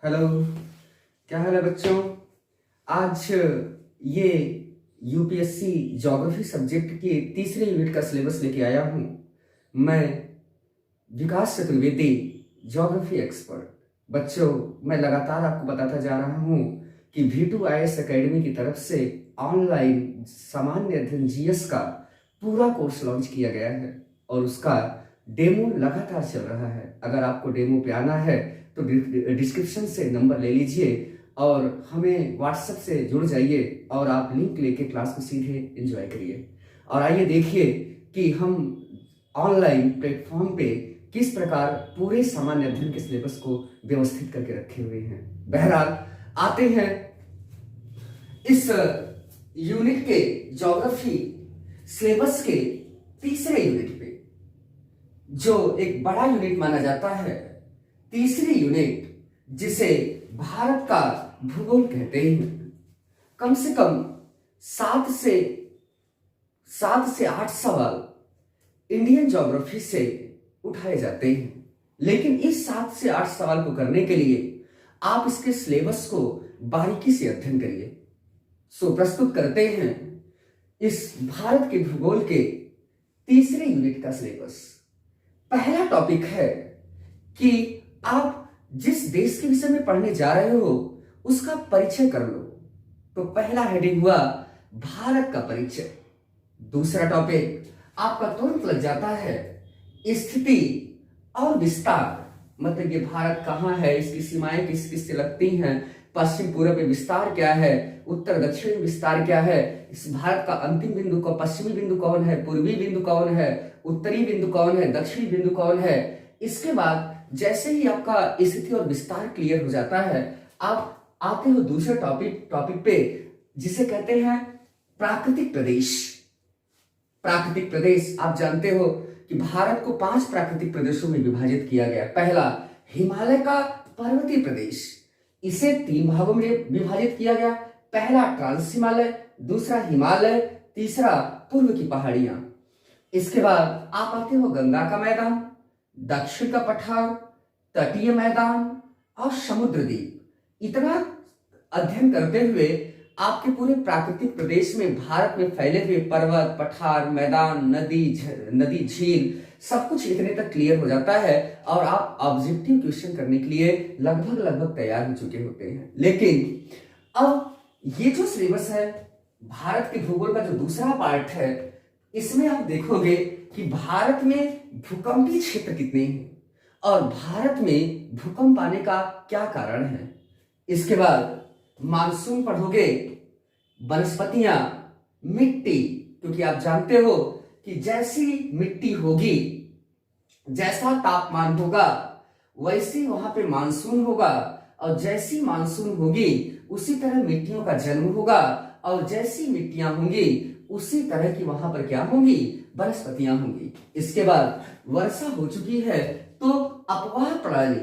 Hello. क्या हाल है बच्चों? आज ये यूपीएससी ज्योग्राफी सब्जेक्ट के तीसरे यूनिट का सिलेबस लेके आया हूँ। मैं विकास चतुर्वेदी, ज्योग्राफी एक्सपर्ट। बच्चों, मैं लगातार आपको बताता जा रहा हूँ कि V2IAS एकेडमी की तरफ से ऑनलाइन सामान्य अध्ययन जीएस का पूरा कोर्स लॉन्च किया गया है और उसका डेमो लगातार चल रहा है। अगर आपको डेमो पे आना है तो डिस्क्रिप्शन से नंबर ले लीजिए और हमें व्हाट्सएप से जुड़ जाइए और आप लिंक लेके क्लास को सीधे एंजॉय करिए। और आइए देखिए कि हम ऑनलाइन प्लेटफॉर्म पे किस प्रकार पूरे सामान्य अध्ययन के सिलेबस को व्यवस्थित करके रखे हुए हैं। बहरहाल आते हैं इस यूनिट के ज्योग्राफी सिलेबस के तीसरे यूनिट पे, जो एक बड़ा यूनिट माना जाता है। तीसरी यूनिट जिसे भारत का भूगोल कहते हैं। कम से कम 7 से 8 सवाल इंडियन ज्योग्राफी से उठाए जाते हैं, लेकिन इस 7 से 8 सवाल को करने के लिए आप इसके सिलेबस को बारीकी से अध्ययन करिए। सो प्रस्तुत करते हैं इस भारत के भूगोल के तीसरे यूनिट का सिलेबस। पहला टॉपिक है कि आप जिस देश के विषय में पढ़ने जा रहे हो उसका परिचय कर लो। तो पहला हेडिंग हुआ भारत का परिचय। दूसरा टॉपिक आपका तुरंत लग जाता है स्थिति और विस्तार, मतलब ये भारत कहाँ है, इसकी सीमाएं किस किस से लगती हैं, पश्चिम पूर्व में विस्तार क्या है, उत्तर दक्षिण में विस्तार क्या है, इस भारत का अंतिम बिंदु को पश्चिमी बिंदु कौन है, पूर्वी बिंदु कौन है, उत्तरी बिंदु कौन है, दक्षिणी बिंदु कौन है। इसके बाद जैसे ही आपका स्थिति और विस्तार क्लियर हो जाता है, आप आते हो दूसरे टॉपिक पे जिसे कहते हैं प्राकृतिक प्रदेश। प्राकृतिक प्रदेश आप जानते हो कि भारत को 5 प्राकृतिक प्रदेशों में विभाजित किया गया। पहला हिमालय का पर्वतीय प्रदेश, इसे 3 भागों में विभाजित किया गया। पहला ट्रांस हिमालय, दूसरा हिमालय, तीसरा पूर्व की पहाड़ियां। इसके बाद आप आते हो गंगा का मैदान, दक्षिण का पठार, तटीय मैदान और समुद्र द्वीप। इतना अध्ययन करते हुए आपके पूरे प्राकृतिक प्रदेश में भारत में फैले हुए पर्वत, पठार, मैदान, नदी, झील सब कुछ इतने तक क्लियर हो जाता है और आप ऑब्जेक्टिव क्वेश्चन करने के लिए लगभग तैयार हो चुके होते हैं। लेकिन अब ये जो सिलेबस है भारत के भूगोल का जो दूसरा पार्ट है, इसमें आप देखोगे कि भारत में भूकंपीय क्षेत्र कितने हैं और भारत में भूकंप आने का क्या कारण है। इसके बाद मानसून पढ़ोगे, वनस्पतियां, मिट्टी, क्योंकि आप जानते हो कि जैसी मिट्टी होगी, जैसा तापमान होगा, वैसे वहां पे मानसून होगा और जैसी मानसून होगी उसी तरह मिट्टियों का जन्म होगा और जैसी मिट्टियां होंगी उसी तरह की वहां पर क्या होंगी, वनस्पतियां होंगी। इसके बाद वर्षा हो चुकी है तो अपवाह प्रणाली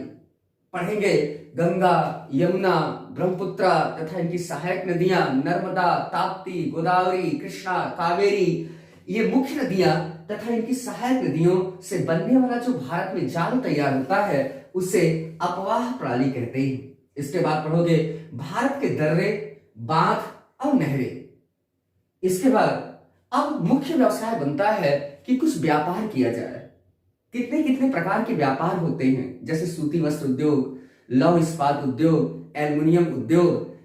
पढ़ेंगे। गंगा, यमुना, ब्रह्मपुत्र तथा इनकी सहायक नदियां नर्मदा, ताप्ती, गोदावरी, कृष्णा, कावेरी, ये मुख्य नदियां तथा इनकी सहायक नदियों से बनने वाला जो भारत में जाल तैयार होता है उसे अपवाह प्रणाली कहते हैं। इसके बाद पढ़ोगे भारत के दर्रे, बांध और नहरें। इसके बाद अब मुख्य व्यवसाय बनता है कि कुछ व्यापार किया जाए। कितने प्रकार के व्यापार होते हैं, जैसे सूती वस्त्र उद्योग, लौह इस्पात उद्योग, एल्युमिनियम उद्योग,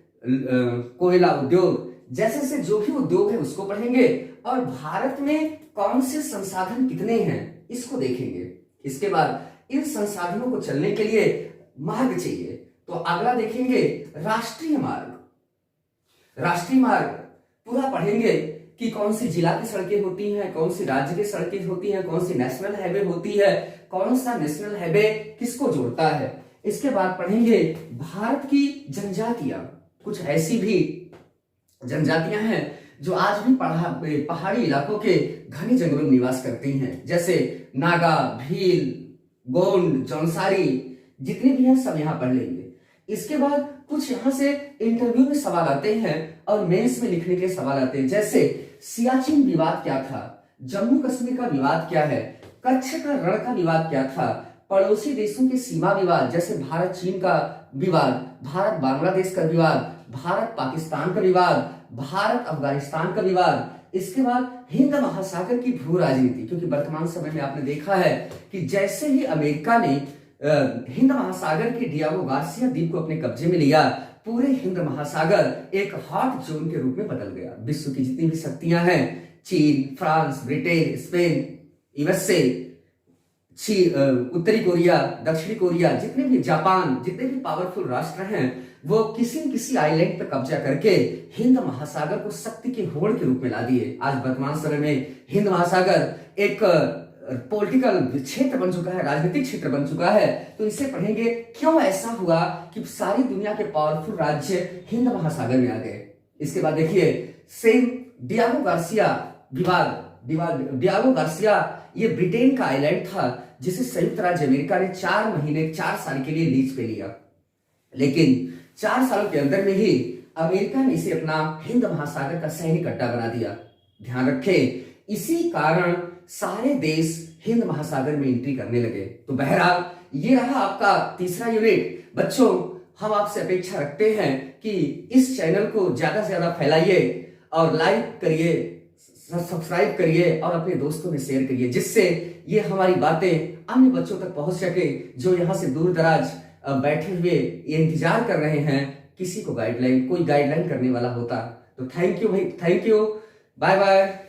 कोयला उद्योग, जैसे जो भी उद्योग है उसको पढ़ेंगे और भारत में कौन से संसाधन कितने हैं इसको देखेंगे। इसके बाद इन संसाधनों को चलने के लिए मार्ग चाहिए, तो अगला देखेंगे राष्ट्रीय मार्ग। राष्ट्रीय मार्ग पूरा पढ़ेंगे कि कौन सी जिला की सड़कें होती हैं, कौन सी राज्य की सड़कें होती हैं, कौन सी नेशनल हाईवे होती है, कौन सा नेशनल हाईवे किसको जोड़ता है। इसके बाद पढ़ेंगे भारत की जनजातियां। कुछ ऐसी भी जनजातियां हैं जो आज भी पहाड़ी इलाकों के घने जंगलों में निवास करती हैं, जैसे नागा, भील, गोंड, जौनसारी, जितने भी हैं सब यहाँ पढ़ लेंगे। इसके बाद कुछ यहाँ से इंटरव्यू में सवाल आते हैं और मेंस में लिखने के सवाल आते हैं, जैसे सियाचिन विवाद क्या था, जम्मू कश्मीर का विवाद क्या है, कच्छ का रण का विवाद क्या था, पड़ोसी देशों के सीमा विवाद, जैसे भारत चीन का विवाद, भारत बांग्लादेश का विवाद, भारत पाकिस्तान का विवाद, भारत अफगानिस्तान का विवाद, इसके बाद हिंद महासागर की भू राजनीति, क्योंकि वर्तमान समय में आपने देखा है कि जैसे ही अमेरिका ने हिंद महासागर के डियागो गार्सिया द्वीप को अपने कब्जे में लिया, पूरे हिंद महासागर एक हॉट जोन के रूप में बदल गया। विश्व की जितनी भी शक्तियां हैं, चीन, फ्रांस, ब्रिटेन, स्पेन, यूएसए, उत्तरी कोरिया, दक्षिणी कोरिया, जितने भी जापान, जितने भी पावरफुल राष्ट्र हैं, वो किसी न किसी आइलैंड पर कब्जा करके हिंद महासागर को शक्ति के होड़ के रूप में ला दिए। आज वर्तमान समय में हिंद महासागर एक पॉलिटिकल क्षेत्र बन चुका है, राजनीतिक क्षेत्र बन चुका है। तो इसे पढ़ेंगे क्यों ऐसा हुआ कि सारी दुनिया के पावरफुल राज्य हिंद महासागर में आ गए। इसके बाद देखिए सेम डियागो गार्सिया विवाद, डियागो गार्सिया ये ब्रिटेन का आइलैंड था जिसे संयुक्त राज्य अमेरिका ने 4 साल के लिए लीज पे लिया, लेकिन 4 सालों के अंदर में ही अमेरिका ने इसे अपना हिंद महासागर का सैनिक अड्डा बना दिया। ध्यान रखें, इसी कारण सारे देश हिंद महासागर में एंट्री करने लगे। तो बहरहाल ये रहा आपका तीसरा यूनिट। बच्चों, हम आपसे अपेक्षा रखते हैं कि इस चैनल को ज्यादा से ज्यादा फैलाइए और लाइक करिए, सब्सक्राइब करिए और अपने दोस्तों में शेयर करिए, जिससे ये हमारी बातें अन्य बच्चों तक पहुंच सके जो यहाँ से दूर दराज बैठे हुए ये इंतजार कर रहे हैं किसी को कोई गाइडलाइन करने वाला होता। तो थैंक यू भाई, थैंक यू, बाय बाय।